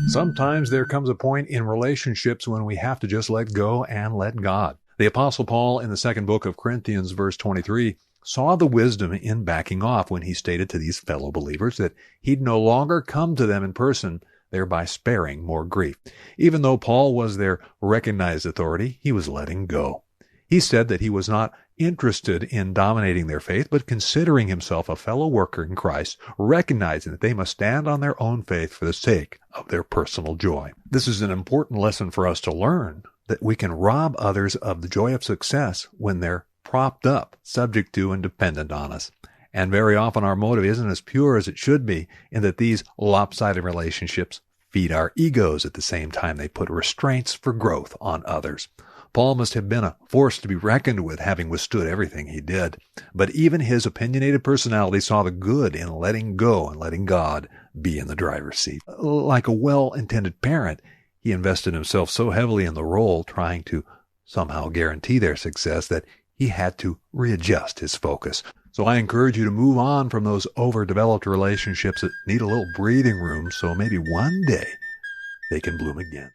Sometimes there comes a point in relationships when we have to just let go and let God. The Apostle Paul in the second book of Corinthians, verse 23, saw the wisdom in backing off when he stated to these fellow believers that he'd no longer come to them in person, thereby sparing more grief. Even though Paul was their recognized authority, he was letting go. He said that he was not interested in dominating their faith, but considering himself a fellow worker in Christ, recognizing that they must stand on their own faith for the sake of their personal joy. This is an important lesson for us to learn, that we can rob others of the joy of success when they're propped up, subject to, and dependent on us. And very often our motive isn't as pure as it should be, in that these lopsided relationships feed our egos at the same time they put restraints for growth on others. Paul must have been a force to be reckoned with, having withstood everything he did. But even his opinionated personality saw the good in letting go and letting God be in the driver's seat. Like a well-intended parent, he invested himself so heavily in the role, trying to somehow guarantee their success, that he had to readjust his focus. So I encourage you to move on from those overdeveloped relationships that need a little breathing room, so maybe one day they can bloom again.